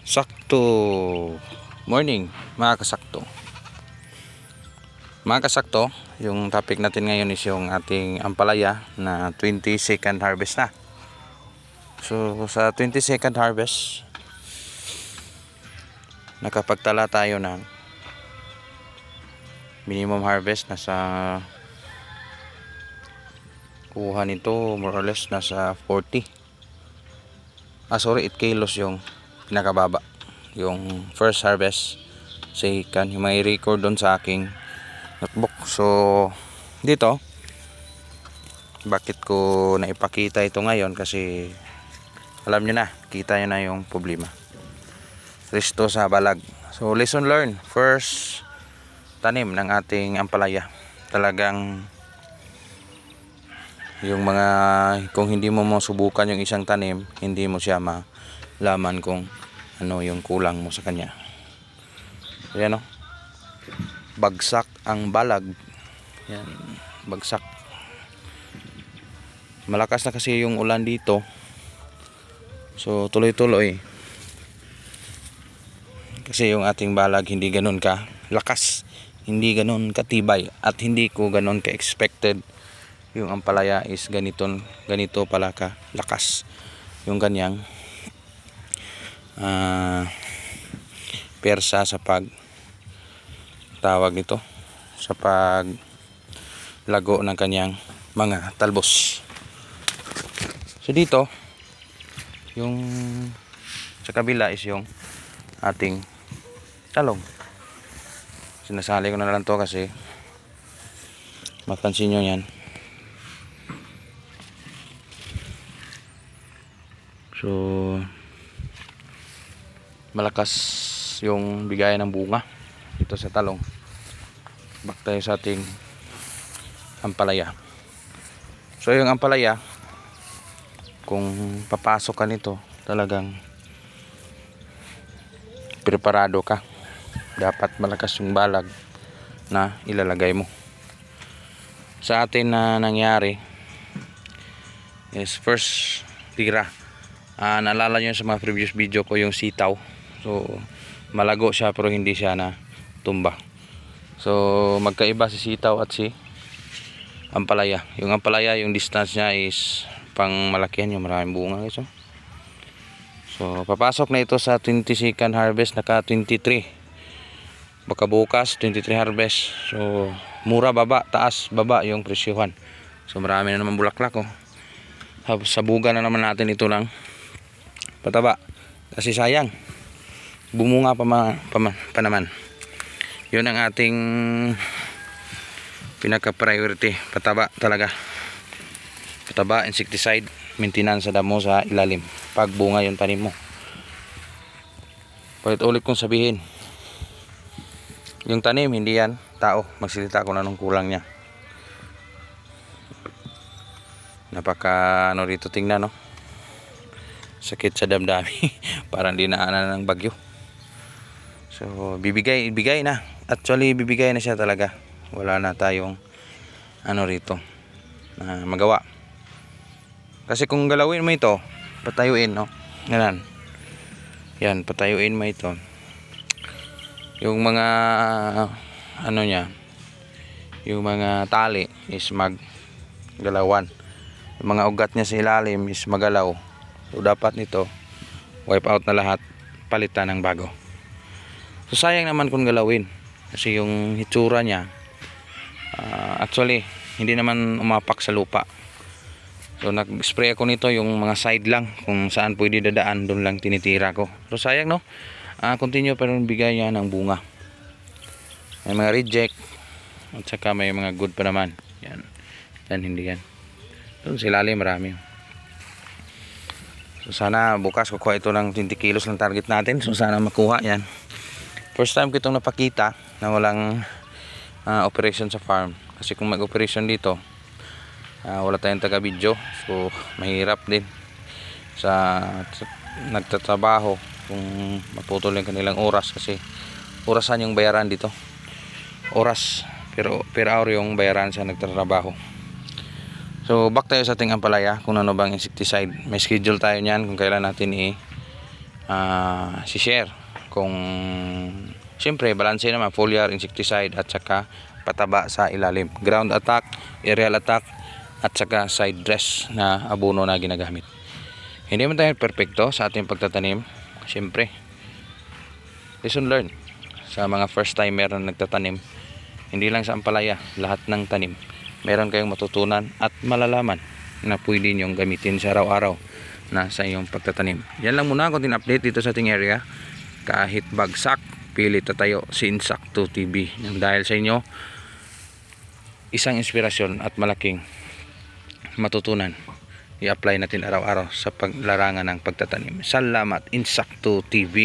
Sakto morning mga kasakto. Mga kasakto, yung topic natin ngayon is yung ating ampalaya na 22nd harvest na. So sa 22nd harvest, nakapagtala tayo ng minimum harvest nasa kuha nito more or less nasa 8 kilos yung pinakababa, yung first harvest. Second, yung may record doon sa aking notebook. So dito, bakit ko naipakita ito ngayon? Kasi alam nyo na, kita nyo na yung problema. Resto sa balag. So lesson learned, first tanim ng ating ampalaya, talagang yung mga, kung hindi mo subukan yung isang tanim, hindi mo siya malaman kung ano yung kulang mo sa kanya. Ayan o, bagsak ang balag. Yan, bagsak. Malakas na kasi yung ulan dito, so tuloy-tuloy. Kasi yung ating balag hindi ganun ka lakas, hindi ganun katibay, at hindi ko ganun ka expected yung ampalaya is ganito pala ka lakas yung ganyang persa sa pag tawag nito, sa pag lago ng kanyang mga talbos. So dito yung sa kabila is yung ating talong. Sinasali ko na lang to kasi mapansin nyo yan. So malakas yung bigayan ng bunga dito sa talong. Back tayo sa ating ampalaya. So yung ampalaya, kung papasok ka nito, talagang preparado ka. Dapat malakas yung balag na ilalagay mo. Sa atin na nangyari is first tira. Naalala nyo sa mga previous video ko yung sitaw. So malago siya pero hindi siya na tumba. So magkaiba si sitaw at si ampalaya. Yung ampalaya, yung distance niya is pang malakihan, yung maraming bunga guys. So papasok na ito sa 22nd harvest, naka 23. Baka bukas 23 harvest. So mura baba, taas baba yung presyohan. So marami na naman bulaklak oh. Sabugan na naman natin ito ng pataba. Kasi sayang, bumunga pa naman. Yun ang ating pinaka priority, pataba talaga. Pataba, insecticide, maintenance sa damo sa ilalim pag bunga yung tanim mo. Ulit kong sabihin, yung tanim hindi yan tao. Magsilita ko na nung kulang niya. Napaka ano rito, tingnan no, sakit sa damdami. Parang dinaanan ng bagyo. So bibigay na, actually bibigay na siya talaga. Wala na tayong ano rito na magawa. Kasi kung galawin mo ito, patayuin no, ganun. Yan, patayuin mo ito, yung mga ano niya, yung mga tali is maggalawan, yung mga ugat niya sa ilalim is magalaw. So dapat nito wipe out na lahat, palitan ng bago. So sayang naman kung galawin, kasi yung hitsura niya actually hindi naman umapak sa lupa. So nag-spray ako nito, yung mga side lang, kung saan pwede dadaan doon lang tinitira ko. So sayang no, continue pa rin bigay niya ng bunga. May mga reject at saka may mga good pa naman. Yan, hindi yan. Doon sa ilalim marami. So sana bukas kukuha ito ng 20 kilos ng target natin. So sana makuha yan. First time ko itong napakita na walang operation sa farm. Kasi kung mag-operation dito, wala tayong taga-video. So mahirap din sa nagtatrabaho kung maputol yung kanilang oras. Kasi orasan yung bayaran dito. Oras, pero per hour yung bayaran sa nagtatrabaho. So back tayo sa ating ampalaya, kung ano bang insecticide. May schedule tayo niyan kung kailan natin si-share kung siyempre balanse naman foliar, insecticide at saka pataba sa ilalim, ground attack, aerial attack at saka side dress na abono na ginagamit. Hindi man tayo perfecto sa ating pagtatanim, siyempre lesson learned sa mga first timer na nagtatanim. Hindi lang sa ampalaya, lahat ng tanim meron kayong matutunan at malalaman na pwede nyong gamitin sa araw-araw na sa iyong pagtatanim. Yan lang muna ang konting update dito sa ating area. Kahit bagsak, pilit na tayo si Insakto TV. Dahil sa inyo, isang inspirasyon at malaking matutunan i-apply natin araw-araw sa paglarangan ng pagtatanim. Salamat Insakto TV.